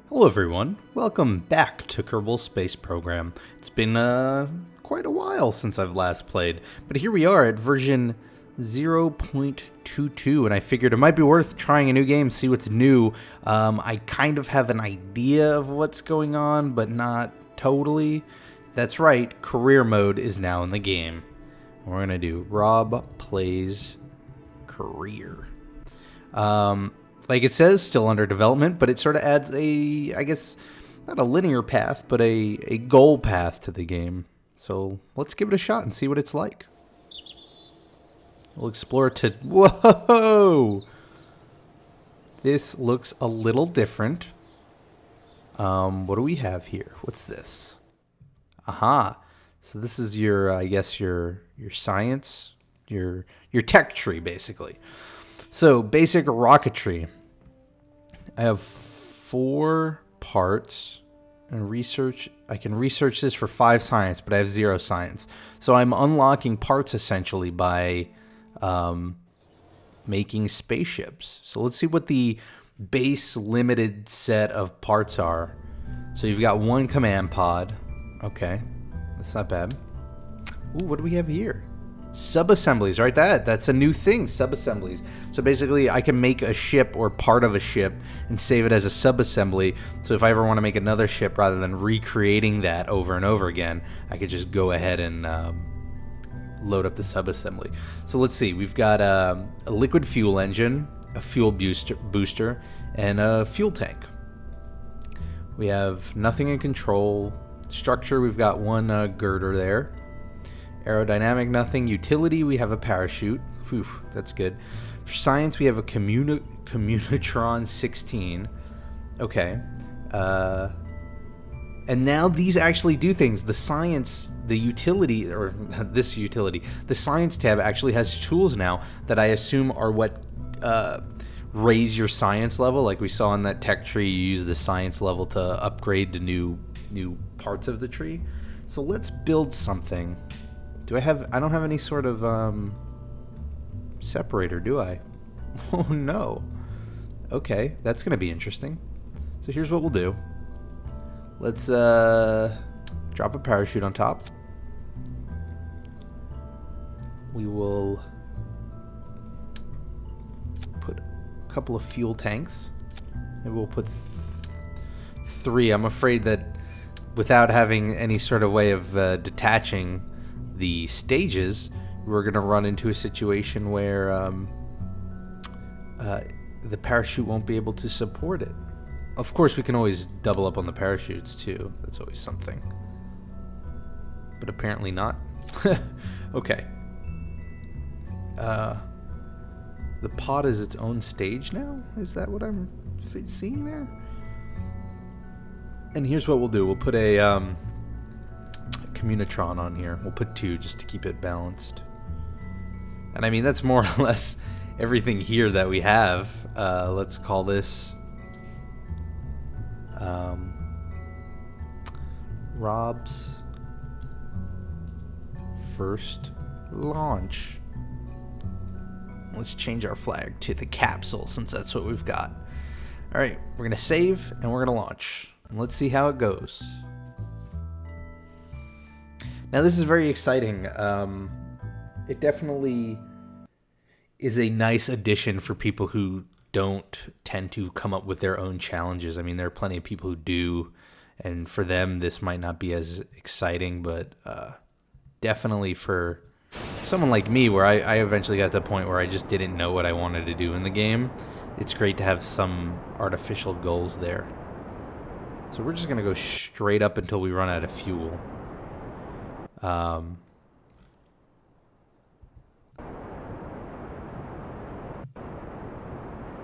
Hello everyone, welcome back to Kerbal Space Program. It's been quite a while since I've last played, but here we are at version 0.22, and I figured it might be worth trying a new game, see what's new. I kind of have an idea of what's going on, but not totally. That's right, career mode is now in the game. We're gonna do Rob Plays Career. Like it says, still under development, but it sort of adds a, I guess, not a linear path, but a goal path to the game. So let's give it a shot and see what it's like. We'll explore to... Whoa! This looks a little different. What do we have here? What's this? Aha! So this is your, I guess, your science, your tech tree, basically. So, basic rocketry. I have 4 parts and research. I can research this for 5 science, but I have 0 science. So I'm unlocking parts essentially by making spaceships. So let's see what the base limited set of parts are. So you've got 1 command pod. Okay, that's not bad. Ooh, what do we have here? Sub-assemblies, right? That's a new thing, sub-assemblies. So basically I can make a ship or part of a ship and save it as a sub-assembly. So if I ever want to make another ship, rather than recreating that over and over again, I could just go ahead and load up the sub-assembly. So let's see, we've got a liquid fuel engine, a fuel booster, and a fuel tank. We have nothing in control. Structure, we've got 1 girder there. Aerodynamic, nothing. Utility, we have a parachute. Whew, that's good. For science, we have a Communitron 16. Okay. And now these actually do things. The science, the utility, or this utility, the science tab actually has tools now that I assume are what raise your science level. Like we saw in that tech tree, you use the science level to upgrade to new parts of the tree. So let's build something. I don't have any sort of separator, do I? Oh no. Okay, that's gonna be interesting. So here's what we'll do. Let's drop a parachute on top. We will put a couple of fuel tanks. Maybe we'll put 3. I'm afraid that without having any sort of way of detaching the stages, we're going to run into a situation where the parachute won't be able to support it. Of course, we can always double up on the parachutes too. That's always something. But apparently not. Okay. The pod is its own stage now? Is that what I'm seeing there? And here's what we'll do. We'll put a Communitron on here. We'll put 2 just to keep it balanced. And I mean, that's more or less everything here that we have. Let's call this Rob's first launch. Let's change our flag to the capsule since that's what we've got. Alright, we're gonna save and we're gonna launch. And let's see how it goes. Now this is very exciting. It definitely is a nice addition for people who don't tend to come up with their own challenges. I mean, there are plenty of people who do, and for them this might not be as exciting, but definitely for someone like me, where I eventually got to the point where I just didn't know what I wanted to do in the game, it's great to have some artificial goals there. So we're just going to go straight up until we run out of fuel.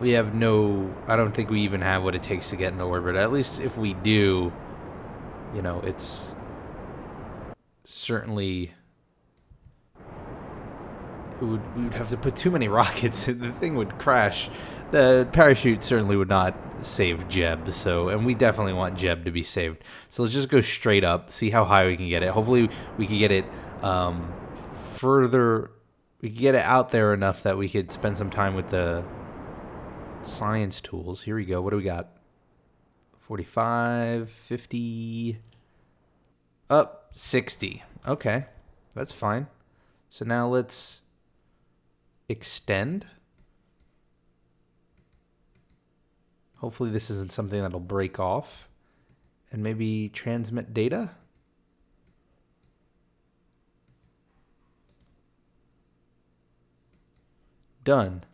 We have no... I don't think we even have what it takes to get into orbit. At least if we do, you know, it's certainly... we would have to put too many rockets. The thing would crash. The parachute certainly would not save Jeb, so, and we definitely want Jeb to be saved. So let's just go straight up, see how high we can get it. Hopefully we can get it further, we can get it out there enough that we could spend some time with the science tools. Here we go. What do we got? 45, 50, up 60. Okay, that's fine. So now let's extend. Hopefully this isn't something that'll break off. And maybe transmit data. Done.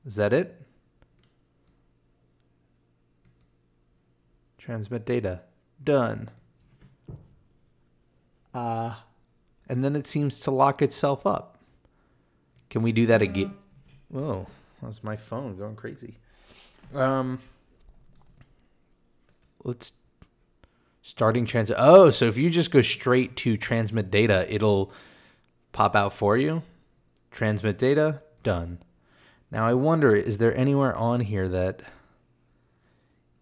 Is that it? Transmit data. Done. And then it seems to lock itself up. Can we do that again? Whoa, that was my phone going crazy. Let's starting transit. Oh, so if you just go straight to transmit data, it'll pop out for you. Transmit data, done. Now I wonder, is there anywhere on here that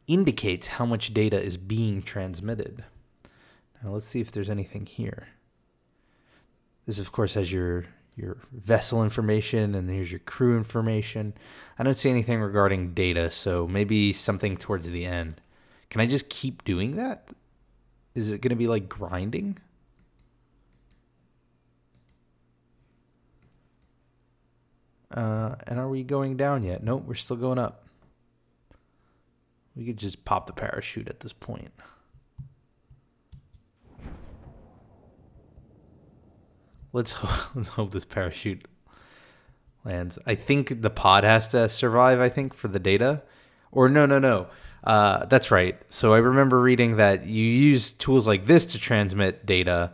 indicates how much data is being transmitted? Now let's see if there's anything here. This, of course, has your vessel information, and here's your crew information. I don't see anything regarding data, so maybe something towards the end. Can I just keep doing that? Is it going to be like grinding? And are we going down yet? Nope, we're still going up. We could just pop the parachute at this point. Let's hope this parachute lands. I think the pod has to survive, I think, for the data. Or no. That's right. So I remember reading that you use tools like this to transmit data,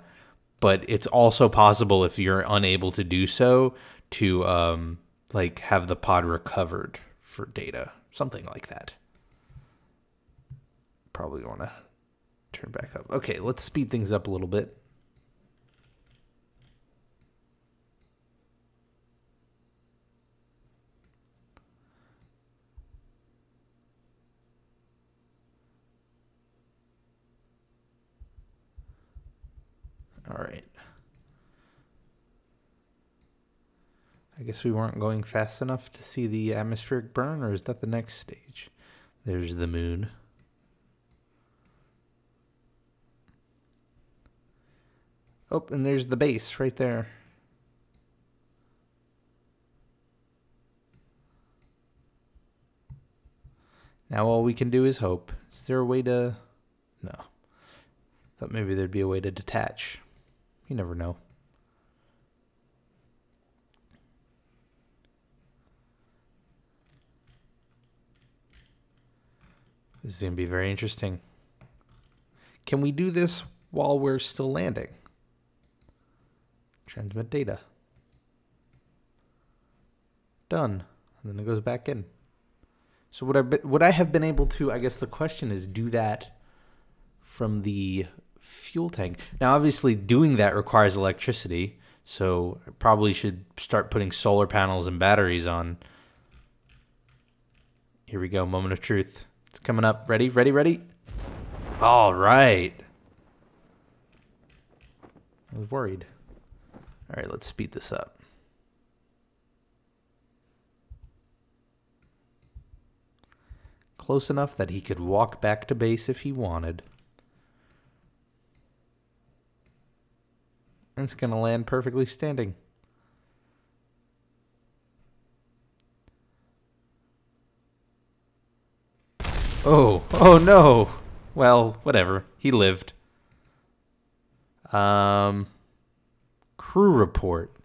but it's also possible, if you're unable to do so, to like have the pod recovered for data. Something like that. Probably want to turn back up. Okay, let's speed things up a little bit. All right. I guess we weren't going fast enough to see the atmospheric burn, or is that the next stage? There's the moon. Oh, and there's the base right there. Now all we can do is hope. Is there a way to... No. Thought maybe there'd be a way to detach. You never know. This is going to be very interesting. Can we do this while we're still landing? Transmit data. Done. And then it goes back in. So would I have been able to, I guess the question is, do that from the fuel tank? Now, obviously, doing that requires electricity, so I probably should start putting solar panels and batteries on. Here we go, moment of truth. It's coming up. Ready, ready, ready? All right. I was worried. All right, let's speed this up. Close enough that he could walk back to base if he wanted. And it's going to land perfectly standing. Oh no. Well, whatever. He lived. Crew report.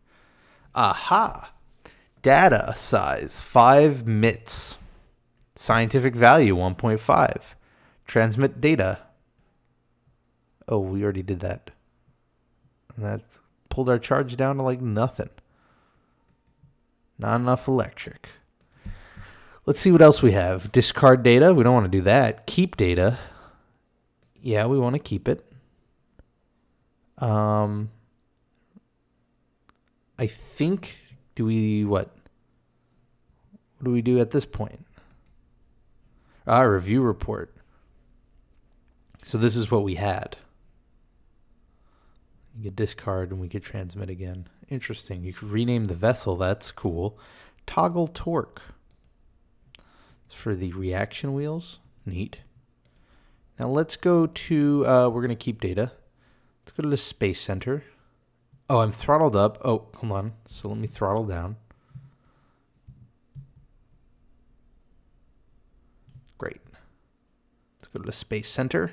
Aha. Data size 5 MITs. Scientific value 1.5. Transmit data. Oh, we already did that. And that pulled our charge down to like nothing. Not enough electric. Let's see what else we have. Discard data. We don't want to do that. Keep data. Yeah, we want to keep it. I think, what do we do at this point? Review report. So this is what we had. You could discard and we could transmit again. Interesting. You could rename the vessel. That's cool. Toggle torque. It's for the reaction wheels. Neat. Now let's go to, we're going to keep data. Let's go to the Space Center. Oh, I'm throttled up. Oh, hold on. So let me throttle down. Great. Let's go to the Space Center.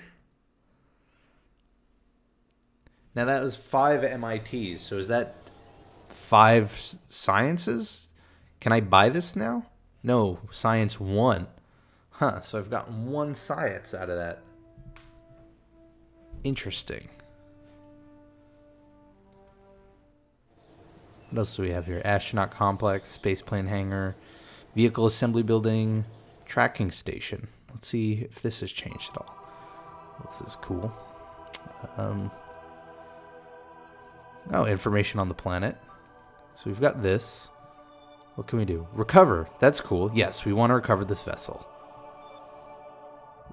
Now that was 5 MITs. So is that 5 sciences? Can I buy this now? No, science 1. Huh, so I've gotten 1 science out of that. Interesting. What else do we have here? Astronaut complex, spaceplane hangar, vehicle assembly building, tracking station. Let's see if this has changed at all. This is cool. Oh, information on the planet. So we've got this. What can we do? Recover. That's cool. Yes, we want to recover this vessel.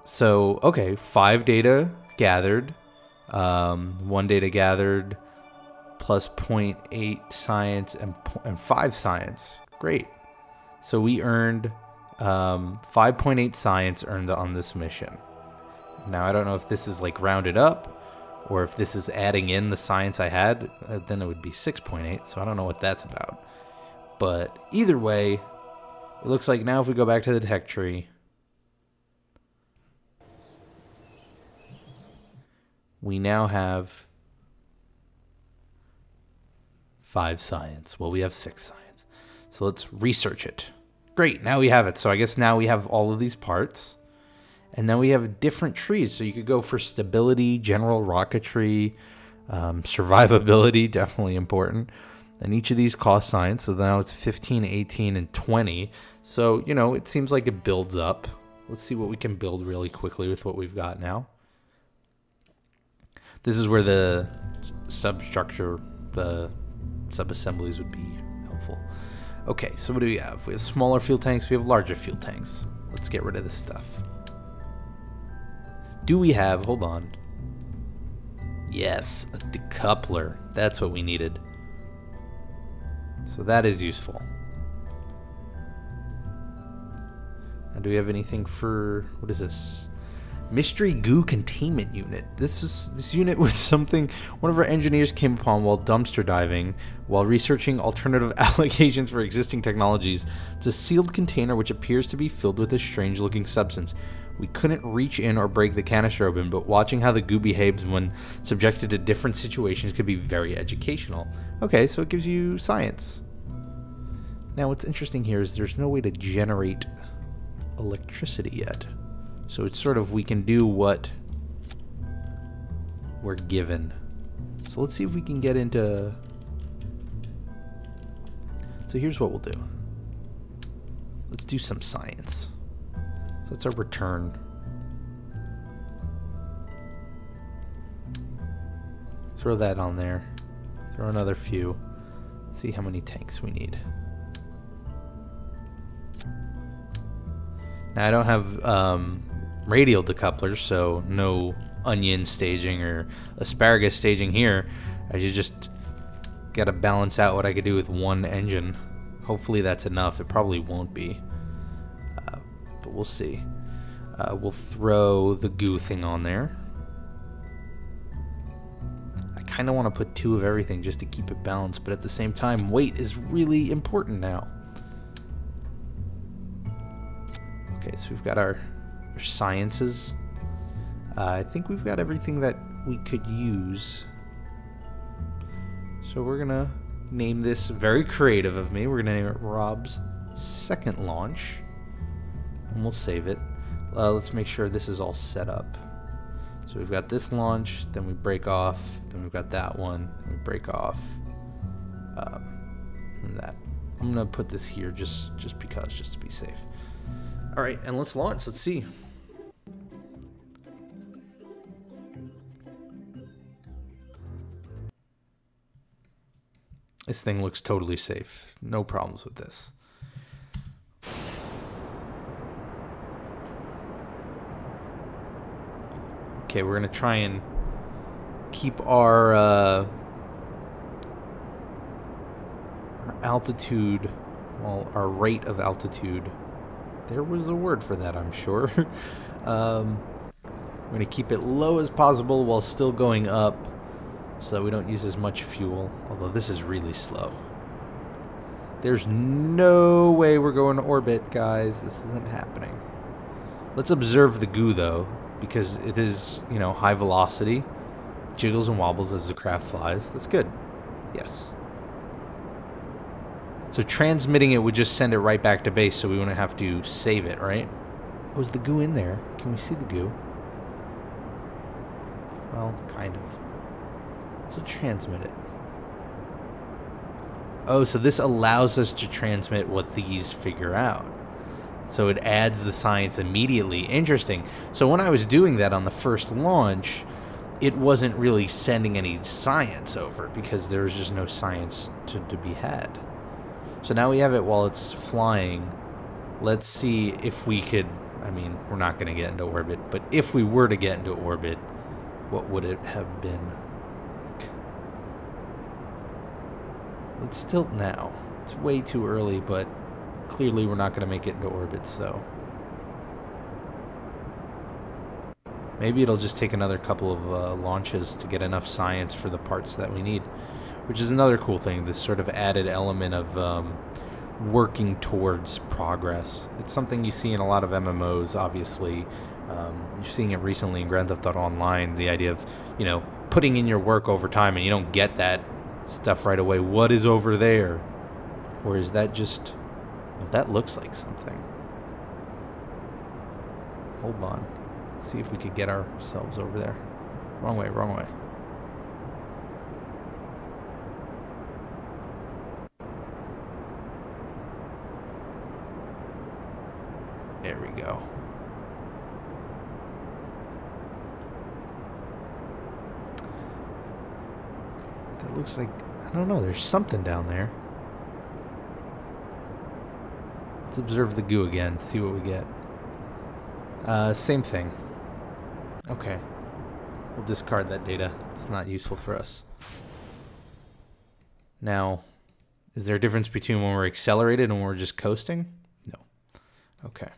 So, okay, 5 data gathered. 1 data gathered plus 0.8 science and 5 science. Great. So we earned 5.8 science earned on this mission. Now, I don't know if this is like rounded up or if this is adding in the science I had. Then it would be 6.8. So I don't know what that's about. But either way, it looks like now if we go back to the tech tree, we now have 5 science. Well, we have 6 science. So let's research it. Great, now we have it. So I guess now we have all of these parts. And then we have different trees. So you could go for stability, general rocketry, survivability, definitely important. And each of these cost science. So now it's 15, 18, and 20. So, you know, it seems like it builds up. Let's see what we can build really quickly with what we've got now. This is where the substructure, the sub-assemblies would be helpful. Okay, so what do we have? We have smaller fuel tanks. We have larger fuel tanks. Let's get rid of this stuff. Do we have, hold on. Yes, a decoupler. That's what we needed. So that is useful. Now, do we have anything for, what is this? Mystery goo containment unit. This unit was something one of our engineers came upon while dumpster diving, while researching alternative applications for existing technologies. It's a sealed container which appears to be filled with a strange looking substance. We couldn't reach in or break the canister open, but watching how the goo behaves when subjected to different situations could be very educational. Okay, so it gives you science. Now what's interesting here is there's no way to generate electricity yet. So it's sort of, we can do what we're given. So let's see if we can get into... So here's what we'll do. Let's do some science. So that's our return. Throw that on there. Throw another few. See how many tanks we need. Now I don't have radial decouplers, so no onion staging or asparagus staging here. I just gotta balance out what I could do with one engine. Hopefully that's enough. It probably won't be, but we'll see. We'll throw the goo thing on there. I kind of want to put 2 of everything just to keep it balanced, but at the same time, weight is really important now. Okay, so we've got our sciences. I think we've got everything that we could use. So we're gonna name this, very creative of me, we're gonna name it Rob's second launch. And we'll save it. Let's make sure this is all set up. So we've got this launch, then we break off, then we've got that one, then we break off, and that. I'm gonna put this here just because, just to be safe. All right, and let's launch. Let's see. This thing looks totally safe. No problems with this. Okay, we're gonna try and keep our altitude, well, our rate of altitude. There was a word for that, I'm sure. We're going to keep it low as possible while still going up so that we don't use as much fuel. Although this is really slow. There's no way we're going to orbit, guys. This isn't happening. Let's observe the goo, though, because it is, you know, high velocity. Jiggles and wobbles as the craft flies. That's good. Yes. So transmitting it would just send it right back to base, so we wouldn't have to save it, right? Oh, is the goo in there? Can we see the goo? Well, kind of. So transmit it. Oh, so this allows us to transmit what these figure out. So it adds the science immediately. Interesting. So when I was doing that on the first launch, it wasn't really sending any science over because there was just no science to be had. So now we have it while it's flying. Let's see if we could... I mean, we're not going to get into orbit, but if we were to get into orbit, what would it have been like? Let's tilt now. It's way too early, but clearly we're not going to make it into orbit, so... Maybe it'll just take another couple of launches to get enough science for the parts that we need. Which is another cool thing, this sort of added element of working towards progress. It's something you see in a lot of MMOs, obviously. You're seeing it recently in Grand Theft Auto Online, the idea of, you know, putting in your work over time and you don't get that stuff right away. What is over there? Or is that just... Well, that looks like something. Hold on. Let's see if we could get ourselves over there. Wrong way, wrong way. There we go. That looks like... I don't know, there's something down there. Let's observe the goo again, see what we get. Same thing. Okay. We'll discard that data. It's not useful for us. Now, is there a difference between when we're accelerated and when we're just coasting? No. Okay.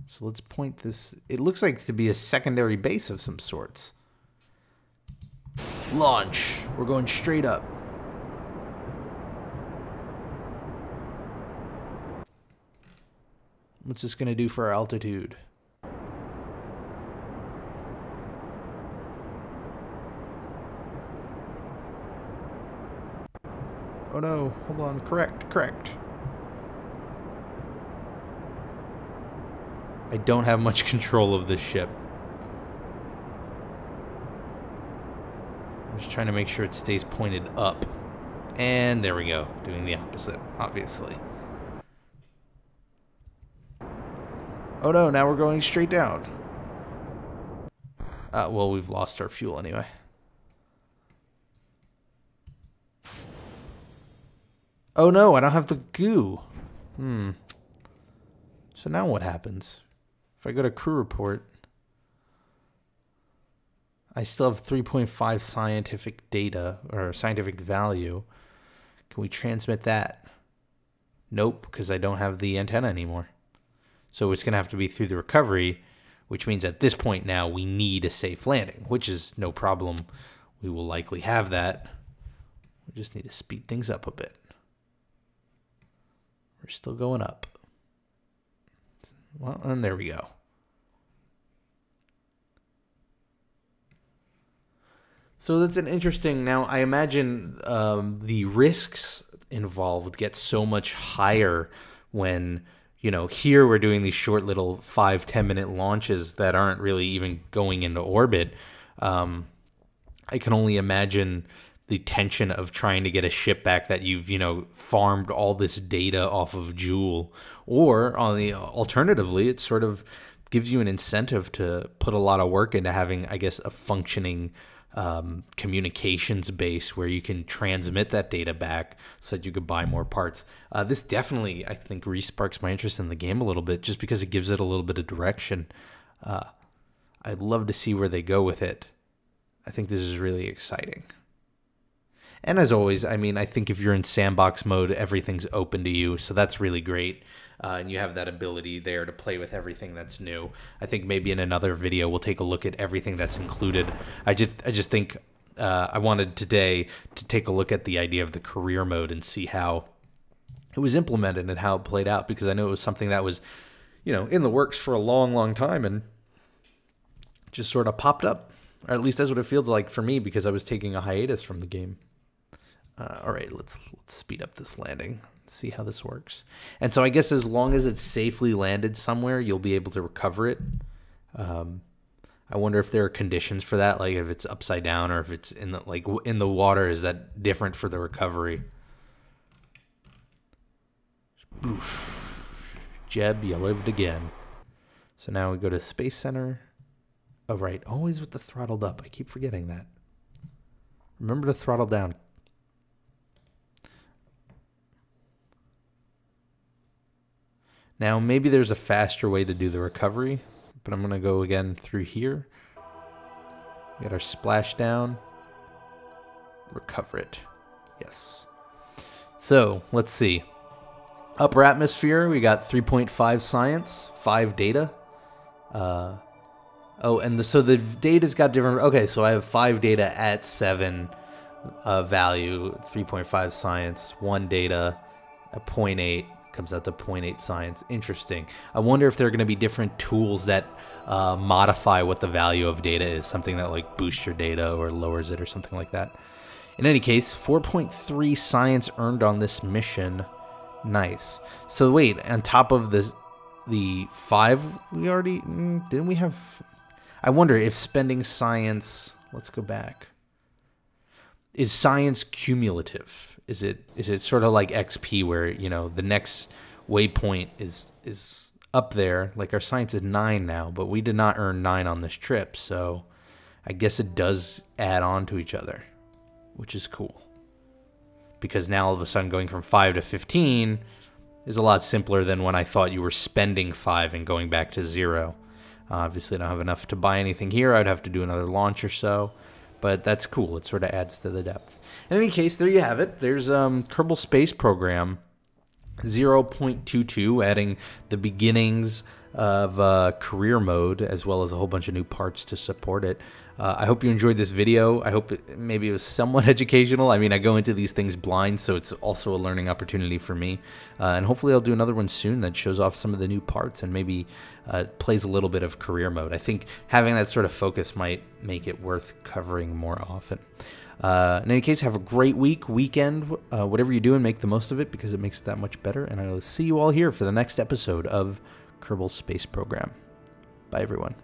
So let's point this... It looks like to be a secondary base of some sorts. Launch. We're going straight up. What's this going to do for our altitude? Oh no, hold on. Correct, correct. I don't have much control of this ship. I'm just trying to make sure it stays pointed up. And there we go. Doing the opposite, obviously. Oh no, now we're going straight down. Well, we've lost our fuel anyway. Oh no, I don't have the goo. So now what happens? If I go to crew report, I still have 3.5 scientific data, or scientific value. Can we transmit that? Nope, because I don't have the antenna anymore. So it's going to have to be through the recovery, which means at this point now we need a safe landing, which is no problem. We will likely have that. We just need to speed things up a bit. We're still going up. Well, and there we go. So that's an interesting... Now, I imagine the risks involved get so much higher when... You know, here we're doing these short little 5-10 minute launches that aren't really even going into orbit. I can only imagine the tension of trying to get a ship back that you've, you know, farmed all this data off of Joule. Or, on the alternatively, it sort of gives you an incentive to put a lot of work into having, I guess, a functioning communications base where you can transmit that data back so that you could buy more parts. This definitely, I think, re-sparks my interest in the game a little bit just because it gives it a little bit of direction. I'd love to see where they go with it. I think this is really exciting. And as always, I mean, I think if you're in sandbox mode, everything's open to you, so that's really great. and you have that ability there to play with everything that's new. I think maybe in another video we'll take a look at everything that's included. I just think I wanted today to take a look at the idea of the career mode and see how it was implemented and how it played out, because I know it was something that was, in the works for a long, long time and just sort of popped up. Or at least that's what it feels like for me, because I was taking a hiatus from the game. All right, let's speed up this landing. See how this works. And so I guess as long as it's safely landed somewhere, you'll be able to recover it. I wonder if there are conditions for that, like if it's upside down or if it's in the water. Is that different for the recovery? Boosh. Jeb, you lived again. So now we go to Space Center. Oh, right. Always with the throttled up. I keep forgetting that. Remember to throttle down. Now, maybe there's a faster way to do the recovery, but I'm going to go again through here. We got our splashdown. Recover it. Yes. So, let's see. Upper atmosphere, we got 3.5 science, 5 data. So the data's got different... Okay, so I have 5 data at 7 value, 3.5 science, 1 data, a 0.8, comes out to 0.8 science. Interesting. I wonder if there are going to be different tools that modify what the value of data is, something that like boosts your data or lowers it or something like that. In any case, 4.3 science earned on this mission. Nice. So wait, on top of the 5 we already... didn't we have... I wonder if spending science... Let's go back. Is science cumulative? Is it sort of like XP where, the next waypoint is up there? Like our science is 9 now, but we did not earn 9 on this trip, so I guess it does add on to each other, which is cool. Because now all of a sudden going from 5 to 15 is a lot simpler than when I thought you were spending 5 and going back to 0. Obviously, I don't have enough to buy anything here. I'd have to do another launch or so. But that's cool. It sort of adds to the depth. In any case, there you have it. There's Kerbal Space Program 0.22, adding the beginnings of career mode, as well as a whole bunch of new parts to support it. I hope you enjoyed this video. I hope maybe it was somewhat educational. I mean, I go into these things blind, so it's also a learning opportunity for me. And hopefully I'll do another one soon that shows off some of the new parts and maybe plays a little bit of career mode. I think having that sort of focus might make it worth covering more often. In any case, have a great weekend, whatever you're doing, make the most of it because it makes it that much better. And I will see you all here for the next episode of Kerbal Space Program. Bye, everyone.